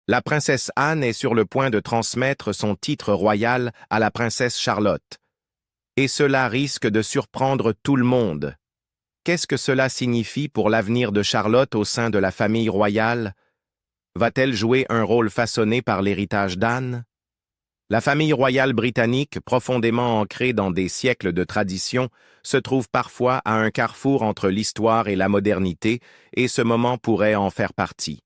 La princesse Anne est sur le point de transmettre son titre royal à la princesse Charlotte. Et cela risque de surprendre tout le monde. Qu'est-ce que cela signifie pour l'avenir de Charlotte au sein de la famille royale? Va-t-elle jouer un rôle façonné par l'héritage d'Anne? La famille royale britannique, profondément ancrée dans des siècles de tradition, se trouve parfois à un carrefour entre l'histoire et la modernité, et ce moment pourrait en faire partie.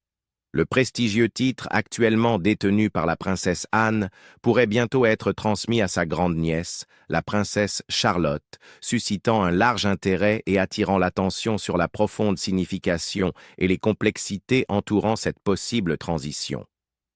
Le prestigieux titre actuellement détenu par la princesse Anne pourrait bientôt être transmis à sa grande-nièce, la princesse Charlotte, suscitant un large intérêt et attirant l'attention sur la profonde signification et les complexités entourant cette possible transition.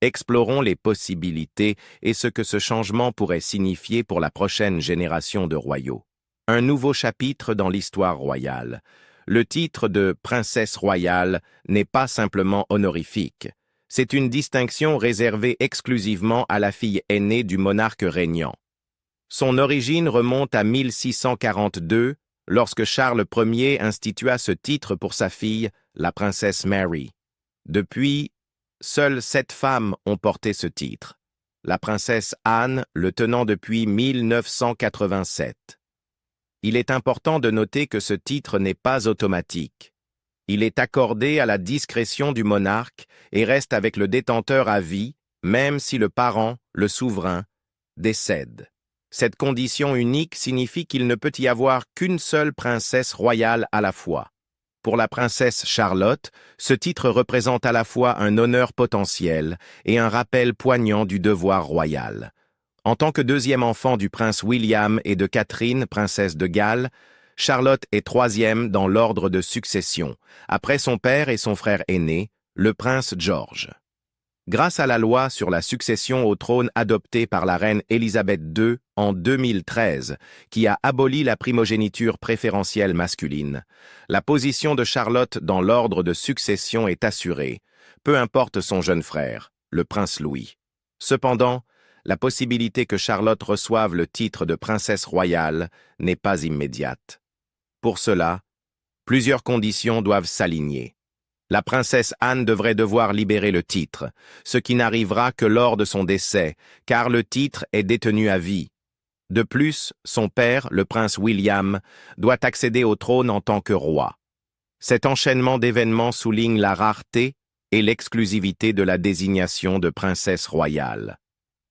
Explorons les possibilités et ce que ce changement pourrait signifier pour la prochaine génération de royaux. Un nouveau chapitre dans l'histoire royale. Le titre de princesse royale n'est pas simplement honorifique. C'est une distinction réservée exclusivement à la fille aînée du monarque régnant. Son origine remonte à 1642, lorsque Charles Ier institua ce titre pour sa fille, la princesse Mary. Depuis, seules 7 femmes ont porté ce titre. La princesse Anne le tenant depuis 1987. Il est important de noter que ce titre n'est pas automatique. Il est accordé à la discrétion du monarque et reste avec le détenteur à vie, même si le parent, le souverain, décède. Cette condition unique signifie qu'il ne peut y avoir qu'une seule princesse royale à la fois. Pour la princesse Charlotte, ce titre représente à la fois un honneur potentiel et un rappel poignant du devoir royal. En tant que deuxième enfant du prince William et de Catherine, princesse de Galles, Charlotte est 3e dans l'ordre de succession, après son père et son frère aîné, le prince George. Grâce à la loi sur la succession au trône adoptée par la reine Élisabeth II en 2013, qui a aboli la primogéniture préférentielle masculine, la position de Charlotte dans l'ordre de succession est assurée, peu importe son jeune frère, le prince Louis. Cependant, la possibilité que Charlotte reçoive le titre de princesse royale n'est pas immédiate. Pour cela, plusieurs conditions doivent s'aligner. La princesse Anne devrait devoir libérer le titre, ce qui n'arrivera que lors de son décès, car le titre est détenu à vie. De plus, son père, le prince William, doit accéder au trône en tant que roi. Cet enchaînement d'événements souligne la rareté et l'exclusivité de la désignation de princesse royale.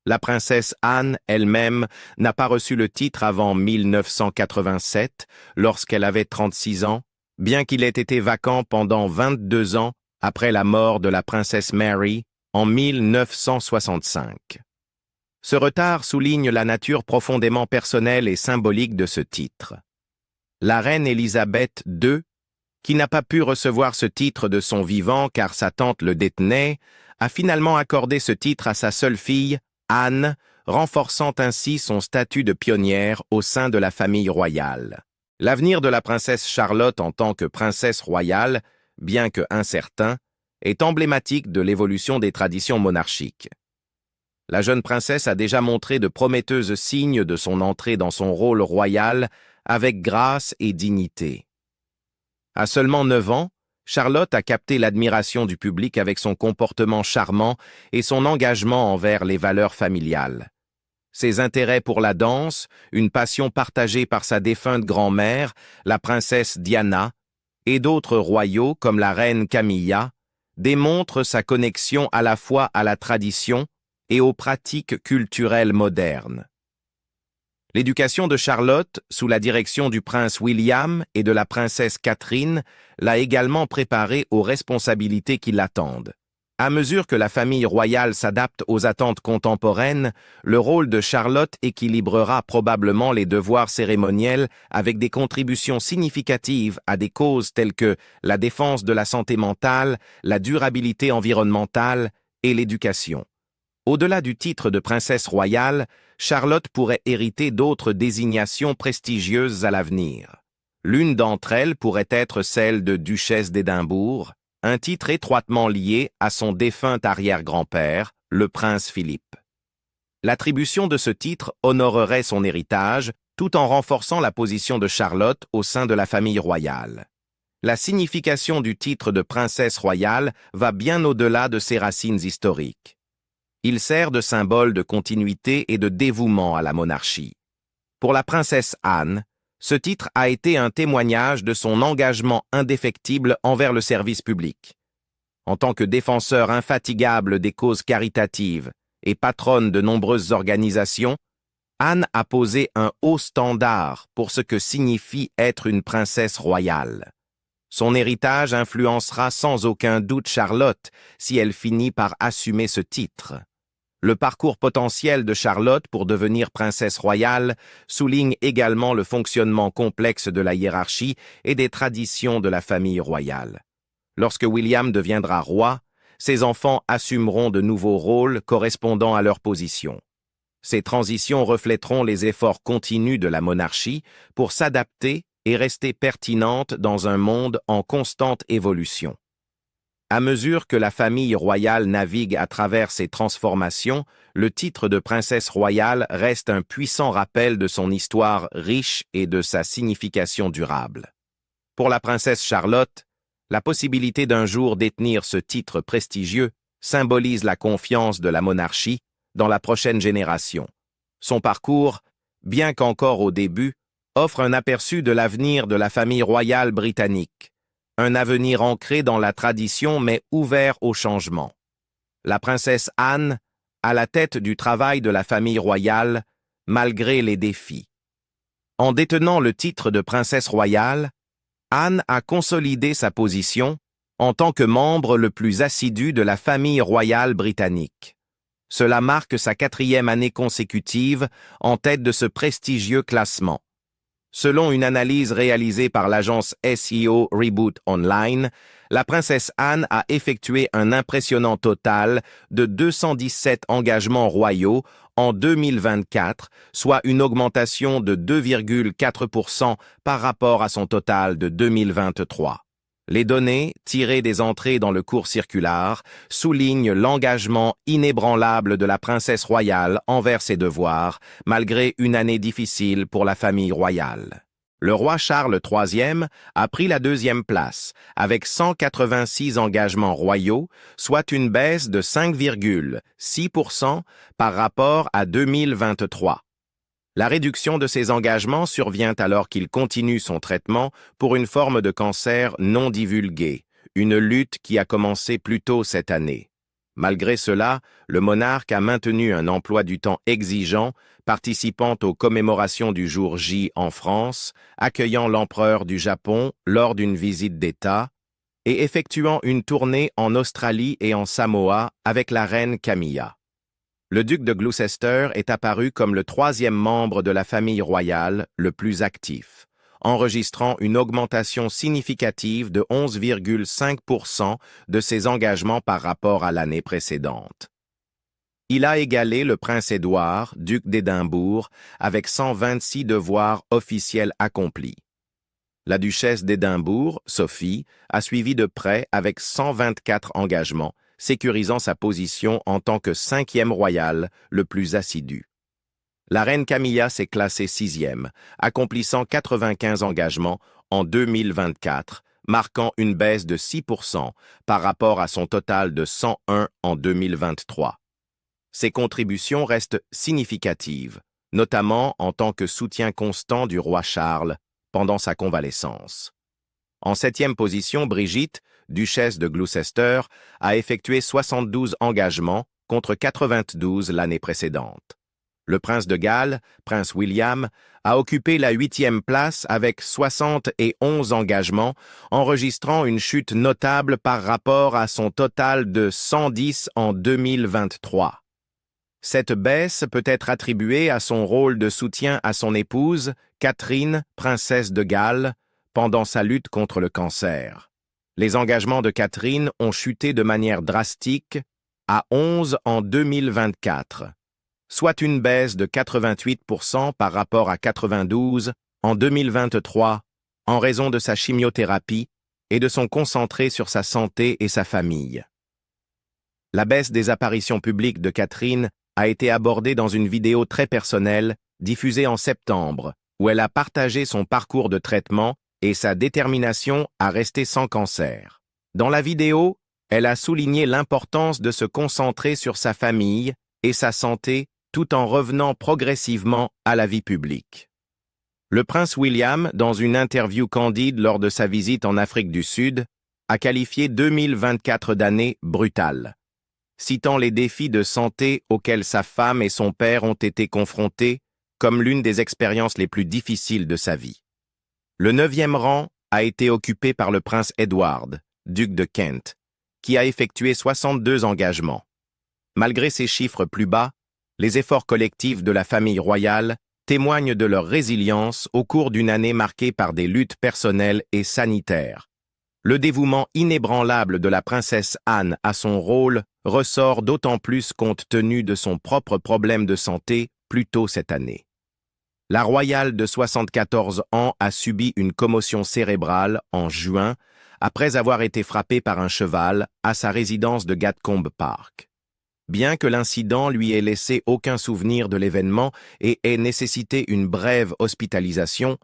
La princesse Anne elle-même n'a pas reçu le titre avant 1987, lorsqu'elle avait 36 ans, bien qu'il ait été vacant pendant 22 ans après la mort de la princesse Mary en 1965. Ce retard souligne la nature profondément personnelle et symbolique de ce titre. La reine Élisabeth II, qui n'a pas pu recevoir ce titre de son vivant car sa tante le détenait, a finalement accordé ce titre à sa seule fille, Anne, renforçant ainsi son statut de pionnière au sein de la famille royale. L'avenir de la princesse Charlotte en tant que princesse royale, bien que incertain, est emblématique de l'évolution des traditions monarchiques. La jeune princesse a déjà montré de prometteuses signes de son entrée dans son rôle royal avec grâce et dignité. À seulement 9 ans, Charlotte a capté l'admiration du public avec son comportement charmant et son engagement envers les valeurs familiales. Ses intérêts pour la danse, une passion partagée par sa défunte grand-mère, la princesse Diana, et d'autres royaux comme la reine Camilla, démontrent sa connexion à la fois à la tradition et aux pratiques culturelles modernes. L'éducation de Charlotte, sous la direction du prince William et de la princesse Catherine, l'a également préparée aux responsabilités qui l'attendent. À mesure que la famille royale s'adapte aux attentes contemporaines, le rôle de Charlotte équilibrera probablement les devoirs cérémoniels avec des contributions significatives à des causes telles que la défense de la santé mentale, la durabilité environnementale et l'éducation. Au-delà du titre de princesse royale, Charlotte pourrait hériter d'autres désignations prestigieuses à l'avenir. L'une d'entre elles pourrait être celle de duchesse d'Édimbourg, un titre étroitement lié à son défunt arrière-grand-père, le prince Philippe. L'attribution de ce titre honorerait son héritage tout en renforçant la position de Charlotte au sein de la famille royale. La signification du titre de princesse royale va bien au-delà de ses racines historiques. Il sert de symbole de continuité et de dévouement à la monarchie. Pour la princesse Anne, ce titre a été un témoignage de son engagement indéfectible envers le service public. En tant que défenseur infatigable des causes caritatives et patronne de nombreuses organisations, Anne a posé un haut standard pour ce que signifie être une princesse royale. Son héritage influencera sans aucun doute Charlotte si elle finit par assumer ce titre. Le parcours potentiel de Charlotte pour devenir princesse royale souligne également le fonctionnement complexe de la hiérarchie et des traditions de la famille royale. Lorsque William deviendra roi, ses enfants assumeront de nouveaux rôles correspondant à leur position. Ces transitions reflèteront les efforts continus de la monarchie pour s'adapter et rester pertinente dans un monde en constante évolution. À mesure que la famille royale navigue à travers ces transformations, le titre de princesse royale reste un puissant rappel de son histoire riche et de sa signification durable. Pour la princesse Charlotte, la possibilité d'un jour détenir ce titre prestigieux symbolise la confiance de la monarchie dans la prochaine génération. Son parcours, bien qu'encore au début, offre un aperçu de l'avenir de la famille royale britannique. Un avenir ancré dans la tradition mais ouvert au changement. La princesse Anne, à la tête du travail de la famille royale, malgré les défis. En détenant le titre de princesse royale, Anne a consolidé sa position en tant que membre le plus assidu de la famille royale britannique. Cela marque sa 4e année consécutive en tête de ce prestigieux classement. Selon une analyse réalisée par l'agence SEO Reboot Online, la princesse Anne a effectué un impressionnant total de 217 engagements royaux en 2024, soit une augmentation de 2,4% par rapport à son total de 2023. Les données, tirées des entrées dans le cours circulaire, soulignent l'engagement inébranlable de la princesse royale envers ses devoirs, malgré une année difficile pour la famille royale. Le roi Charles III a pris la 2e place, avec 186 engagements royaux, soit une baisse de 5,6% par rapport à 2023. La réduction de ces engagements survient alors qu'il continue son traitement pour une forme de cancer non divulguée, une lutte qui a commencé plus tôt cette année. Malgré cela, le monarque a maintenu un emploi du temps exigeant, participant aux commémorations du jour J en France, accueillant l'empereur du Japon lors d'une visite d'État et effectuant une tournée en Australie et en Samoa avec la reine Camilla. Le duc de Gloucester est apparu comme le 3e membre de la famille royale le plus actif, enregistrant une augmentation significative de 11,5% de ses engagements par rapport à l'année précédente. Il a égalé le prince Édouard, duc d'Édimbourg, avec 126 devoirs officiels accomplis. La duchesse d'Édimbourg, Sophie, a suivi de près avec 124 engagements, sécurisant sa position en tant que 5e royale le plus assidu. La reine Camilla s'est classée 6e, accomplissant 95 engagements en 2024, marquant une baisse de 6% par rapport à son total de 101 en 2023. Ses contributions restent significatives, notamment en tant que soutien constant du roi Charles pendant sa convalescence. En 7e position, Brigitte, duchesse de Gloucester, a effectué 72 engagements contre 92 l'année précédente. Le prince de Galles, prince William, a occupé la 8e place avec 71 engagements, enregistrant une chute notable par rapport à son total de 110 en 2023. Cette baisse peut être attribuée à son rôle de soutien à son épouse, Catherine, princesse de Galles, pendant sa lutte contre le cancer. Les engagements de Catherine ont chuté de manière drastique à 11 en 2024, soit une baisse de 88% par rapport à 92 en 2023, en raison de sa chimiothérapie et de son concentré sur sa santé et sa famille. La baisse des apparitions publiques de Catherine a été abordée dans une vidéo très personnelle diffusée en septembre, où elle a partagé son parcours de traitement et sa détermination à rester sans cancer. Dans la vidéo, elle a souligné l'importance de se concentrer sur sa famille et sa santé tout en revenant progressivement à la vie publique. Le prince William, dans une interview candide lors de sa visite en Afrique du Sud, a qualifié 2024 d'année brutale, citant les défis de santé auxquels sa femme et son père ont été confrontés comme l'une des expériences les plus difficiles de sa vie. Le 9e rang a été occupé par le prince Edward, duc de Kent, qui a effectué 62 engagements. Malgré ces chiffres plus bas, les efforts collectifs de la famille royale témoignent de leur résilience au cours d'une année marquée par des luttes personnelles et sanitaires. Le dévouement inébranlable de la princesse Anne à son rôle ressort d'autant plus compte tenu de son propre problème de santé plus tôt cette année. La royale de 74 ans a subi une commotion cérébrale en juin après avoir été frappée par un cheval à sa résidence de Gatcombe Park. Bien que l'incident lui ait laissé aucun souvenir de l'événement et ait nécessité une brève hospitalisation,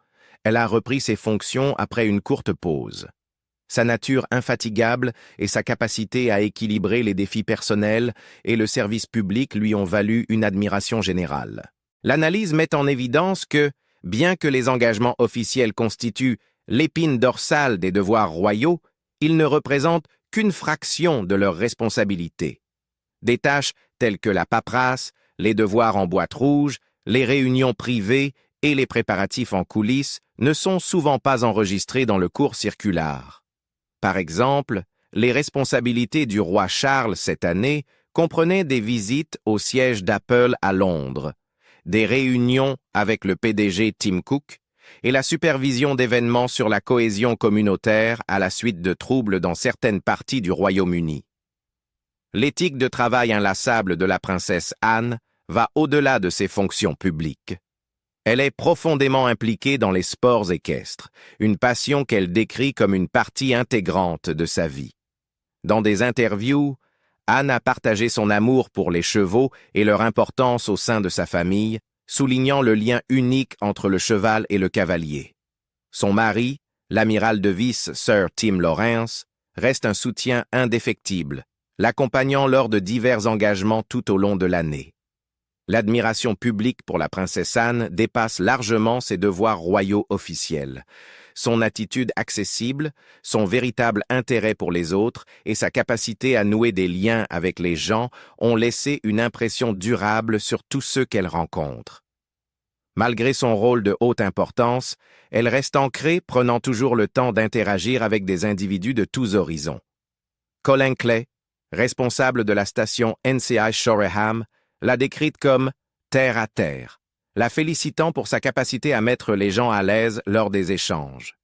elle a repris ses fonctions après une courte pause. Sa nature infatigable et sa capacité à équilibrer les défis personnels et le service public lui ont valu une admiration générale. L'analyse met en évidence que, bien que les engagements officiels constituent l'épine dorsale des devoirs royaux, ils ne représentent qu'une fraction de leurs responsabilités. Des tâches telles que la paperasse, les devoirs en boîte rouge, les réunions privées et les préparatifs en coulisses ne sont souvent pas enregistrés dans le cours circulaire. Par exemple, les responsabilités du roi Charles cette année comprenaient des visites au siège d'Apple à Londres, des réunions avec le PDG Tim Cook et la supervision d'événements sur la cohésion communautaire à la suite de troubles dans certaines parties du Royaume-Uni. L'éthique de travail inlassable de la princesse Anne va au-delà de ses fonctions publiques. Elle est profondément impliquée dans les sports équestres, une passion qu'elle décrit comme une partie intégrante de sa vie. Dans des interviews, Anne a partagé son amour pour les chevaux et leur importance au sein de sa famille, soulignant le lien unique entre le cheval et le cavalier. Son mari, l'amiral de vice Sir Tim Lawrence, reste un soutien indéfectible, l'accompagnant lors de divers engagements tout au long de l'année. L'admiration publique pour la princesse Anne dépasse largement ses devoirs royaux officiels. Son attitude accessible, son véritable intérêt pour les autres et sa capacité à nouer des liens avec les gens ont laissé une impression durable sur tous ceux qu'elle rencontre. Malgré son rôle de haute importance, elle reste ancrée, prenant toujours le temps d'interagir avec des individus de tous horizons. Colin Clay, responsable de la station NCI Shoreham, l'a décrite comme « terre à terre », la félicitant pour sa capacité à mettre les gens à l'aise lors des échanges.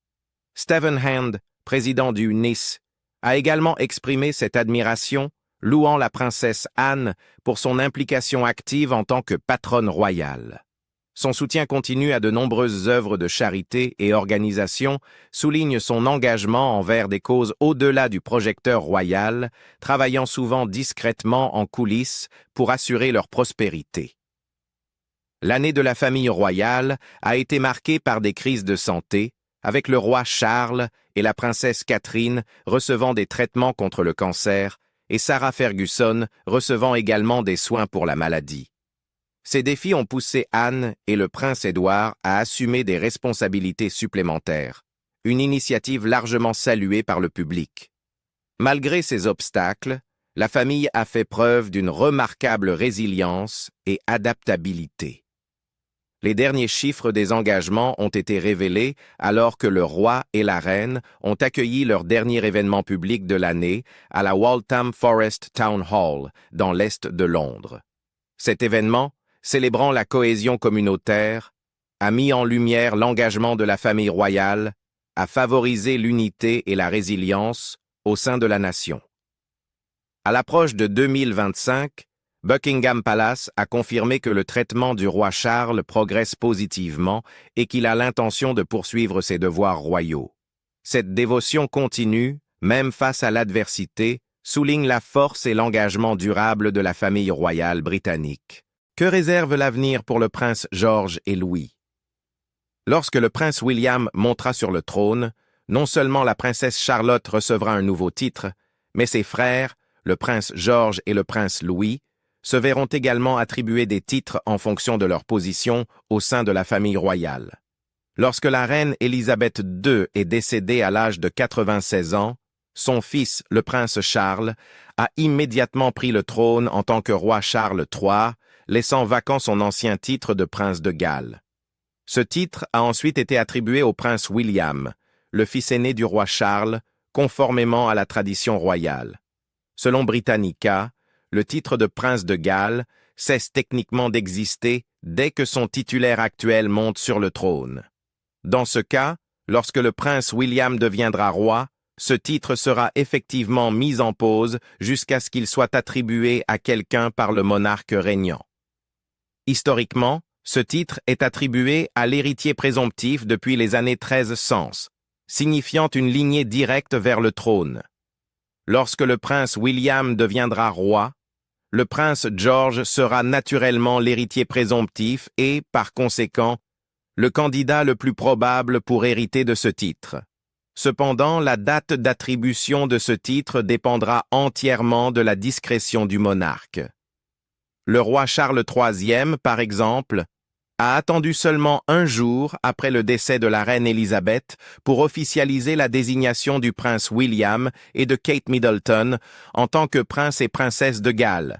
Stephen Hand, président du Nice, a également exprimé cette admiration, louant la princesse Anne pour son implication active en tant que patronne royale. Son soutien continu à de nombreuses œuvres de charité et organisations souligne son engagement envers des causes au-delà du projecteur royal, travaillant souvent discrètement en coulisses pour assurer leur prospérité. L'année de la famille royale a été marquée par des crises de santé, avec le roi Charles et la princesse Catherine recevant des traitements contre le cancer et Sarah Ferguson recevant également des soins pour la maladie. Ces défis ont poussé Anne et le prince Édouard à assumer des responsabilités supplémentaires, une initiative largement saluée par le public. Malgré ces obstacles, la famille a fait preuve d'une remarquable résilience et adaptabilité. Les derniers chiffres des engagements ont été révélés alors que le roi et la reine ont accueilli leur dernier événement public de l'année à la Waltham Forest Town Hall, dans l'est de Londres. Cet événement, célébrant la cohésion communautaire, a mis en lumière l'engagement de la famille royale à favoriser l'unité et la résilience au sein de la nation. À l'approche de 2025, Buckingham Palace a confirmé que le traitement du roi Charles progresse positivement et qu'il a l'intention de poursuivre ses devoirs royaux. Cette dévotion continue, même face à l'adversité, souligne la force et l'engagement durable de la famille royale britannique. Que réserve l'avenir pour le prince George et Louis? Lorsque le prince William montera sur le trône, non seulement la princesse Charlotte recevra un nouveau titre, mais ses frères, le prince George et le prince Louis, se verront également attribuer des titres en fonction de leur position au sein de la famille royale. Lorsque la reine Élisabeth II est décédée à l'âge de 96 ans, son fils, le prince Charles, a immédiatement pris le trône en tant que roi Charles III, laissant vacant son ancien titre de prince de Galles. Ce titre a ensuite été attribué au prince William, le fils aîné du roi Charles, conformément à la tradition royale. Selon Britannica, le titre de prince de Galles cesse techniquement d'exister dès que son titulaire actuel monte sur le trône. Dans ce cas, lorsque le prince William deviendra roi, ce titre sera effectivement mis en pause jusqu'à ce qu'il soit attribué à quelqu'un par le monarque régnant. Historiquement, ce titre est attribué à l'héritier présomptif depuis les années 1300, signifiant une lignée directe vers le trône. Lorsque le prince William deviendra roi, le prince George sera naturellement l'héritier présomptif et, par conséquent, le candidat le plus probable pour hériter de ce titre. Cependant, la date d'attribution de ce titre dépendra entièrement de la discrétion du monarque. Le roi Charles III, par exemple, a attendu seulement un jour après le décès de la reine Élisabeth pour officialiser la désignation du prince William et de Kate Middleton en tant que prince et princesse de Galles.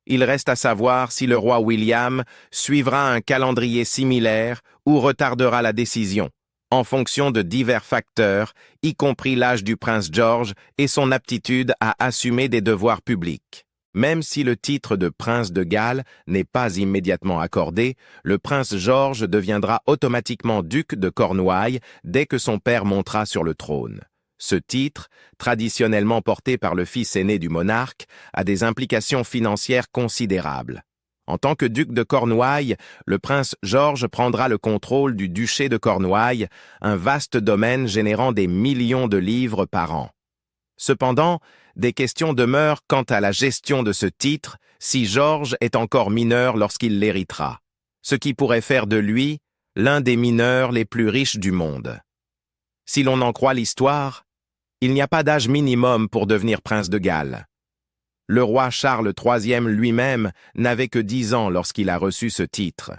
Il reste à savoir si le roi William suivra un calendrier similaire ou retardera la décision, en fonction de divers facteurs, y compris l'âge du prince George et son aptitude à assumer des devoirs publics. Même si le titre de prince de Galles n'est pas immédiatement accordé, le prince George deviendra automatiquement duc de Cornouailles dès que son père montera sur le trône. Ce titre, traditionnellement porté par le fils aîné du monarque, a des implications financières considérables. En tant que duc de Cornouailles, le prince George prendra le contrôle du duché de Cornouailles, un vaste domaine générant des millions de livres par an. Cependant, des questions demeurent quant à la gestion de ce titre si George est encore mineur lorsqu'il l'héritera, ce qui pourrait faire de lui l'un des mineurs les plus riches du monde. Si l'on en croit l'histoire, il n'y a pas d'âge minimum pour devenir prince de Galles. Le roi Charles III lui-même n'avait que 10 ans lorsqu'il a reçu ce titre.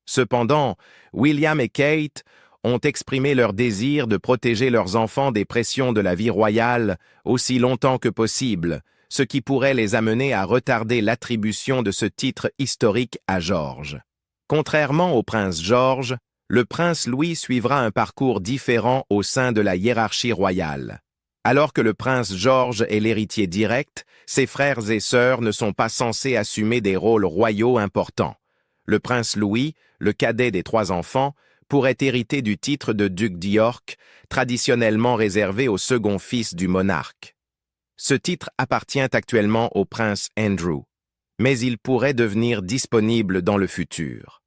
Cependant, William et Kate ont exprimé leur désir de protéger leurs enfants des pressions de la vie royale aussi longtemps que possible, ce qui pourrait les amener à retarder l'attribution de ce titre historique à George. Contrairement au prince George, le prince Louis suivra un parcours différent au sein de la hiérarchie royale. Alors que le prince George est l'héritier direct, ses frères et sœurs ne sont pas censés assumer des rôles royaux importants. Le prince Louis, le cadet des 3 enfants, pourrait hériter du titre de duc d'York, traditionnellement réservé au second fils du monarque. Ce titre appartient actuellement au prince Andrew, mais il pourrait devenir disponible dans le futur.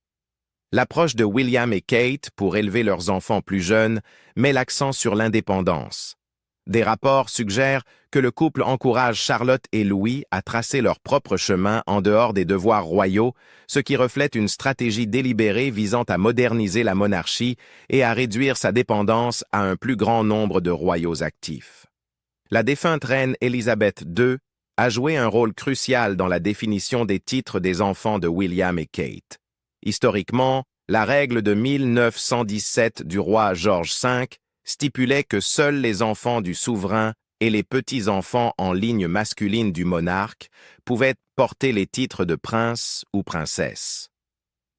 L'approche de William et Kate pour élever leurs enfants plus jeunes met l'accent sur l'indépendance. Des rapports suggèrent que le couple encourage Charlotte et Louis à tracer leur propre chemin en dehors des devoirs royaux, ce qui reflète une stratégie délibérée visant à moderniser la monarchie et à réduire sa dépendance à un plus grand nombre de royaux actifs. La défunte reine Élisabeth II a joué un rôle crucial dans la définition des titres des enfants de William et Kate. Historiquement, la règle de 1917 du roi George V stipulait que seuls les enfants du souverain et les petits-enfants en ligne masculine du monarque pouvaient porter les titres de prince ou princesse.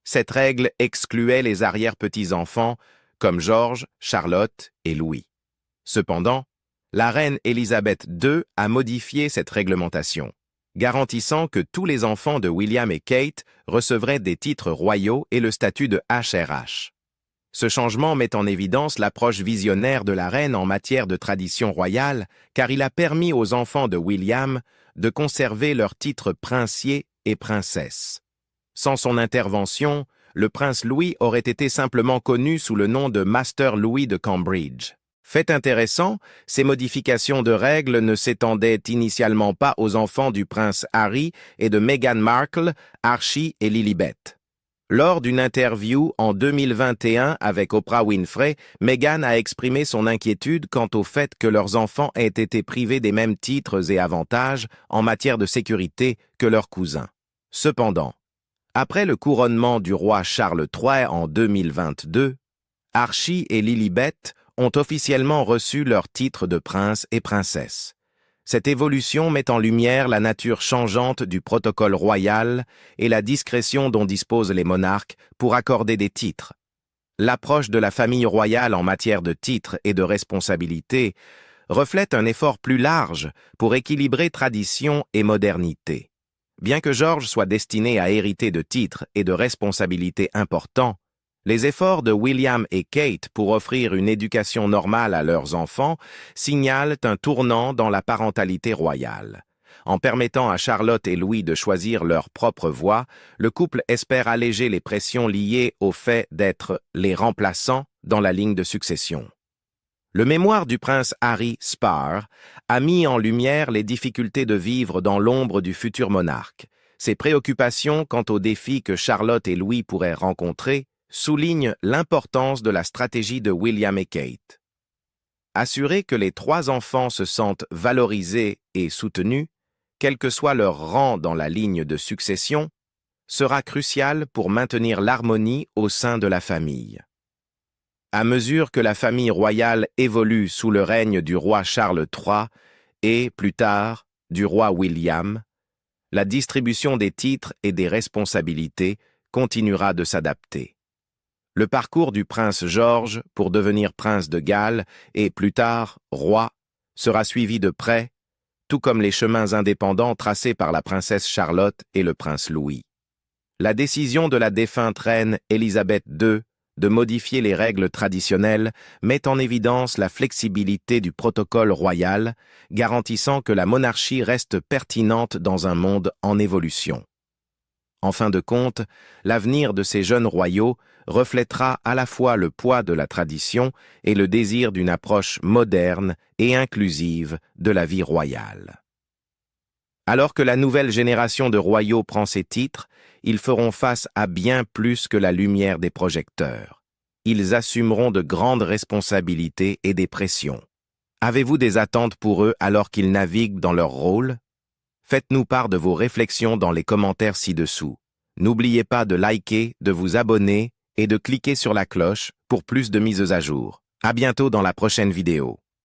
Cette règle excluait les arrière-petits-enfants comme George, Charlotte et Louis. Cependant, la reine Élisabeth II a modifié cette réglementation, garantissant que tous les enfants de William et Kate recevraient des titres royaux et le statut de HRH. Ce changement met en évidence l'approche visionnaire de la reine en matière de tradition royale, car il a permis aux enfants de William de conserver leurs titres princier et princesse. Sans son intervention, le prince Louis aurait été simplement connu sous le nom de Master Louis de Cambridge. Fait intéressant, ces modifications de règles ne s'étendaient initialement pas aux enfants du prince Harry et de Meghan Markle, Archie et Lilibet. Lors d'une interview en 2021 avec Oprah Winfrey, Meghan a exprimé son inquiétude quant au fait que leurs enfants aient été privés des mêmes titres et avantages en matière de sécurité que leurs cousins. Cependant, après le couronnement du roi Charles III en 2022, Archie et Lilibet ont officiellement reçu leurs titres de prince et princesse. Cette évolution met en lumière la nature changeante du protocole royal et la discrétion dont disposent les monarques pour accorder des titres. L'approche de la famille royale en matière de titres et de responsabilités reflète un effort plus large pour équilibrer tradition et modernité. Bien que George soit destiné à hériter de titres et de responsabilités importants, les efforts de William et Kate pour offrir une éducation normale à leurs enfants signalent un tournant dans la parentalité royale. En permettant à Charlotte et Louis de choisir leur propre voie, le couple espère alléger les pressions liées au fait d'être les remplaçants dans la ligne de succession. Le mémoire du prince Harry Spar a mis en lumière les difficultés de vivre dans l'ombre du futur monarque. Ses préoccupations quant aux défis que Charlotte et Louis pourraient rencontrer souligne l'importance de la stratégie de William et Kate. Assurer que les trois enfants se sentent valorisés et soutenus, quel que soit leur rang dans la ligne de succession, sera crucial pour maintenir l'harmonie au sein de la famille. À mesure que la famille royale évolue sous le règne du roi Charles III et, plus tard, du roi William, la distribution des titres et des responsabilités continuera de s'adapter. Le parcours du prince George pour devenir prince de Galles et, plus tard, roi, sera suivi de près, tout comme les chemins indépendants tracés par la princesse Charlotte et le prince Louis. La décision de la défunte reine Élisabeth II de modifier les règles traditionnelles met en évidence la flexibilité du protocole royal, garantissant que la monarchie reste pertinente dans un monde en évolution. En fin de compte, l'avenir de ces jeunes royaux reflètera à la fois le poids de la tradition et le désir d'une approche moderne et inclusive de la vie royale. Alors que la nouvelle génération de royaux prend ses titres, ils feront face à bien plus que la lumière des projecteurs. Ils assumeront de grandes responsabilités et des pressions. Avez-vous des attentes pour eux alors qu'ils naviguent dans leur rôle? Faites-nous part de vos réflexions dans les commentaires ci-dessous. N'oubliez pas de liker, de vous abonner et de cliquer sur la cloche pour plus de mises à jour. À bientôt dans la prochaine vidéo.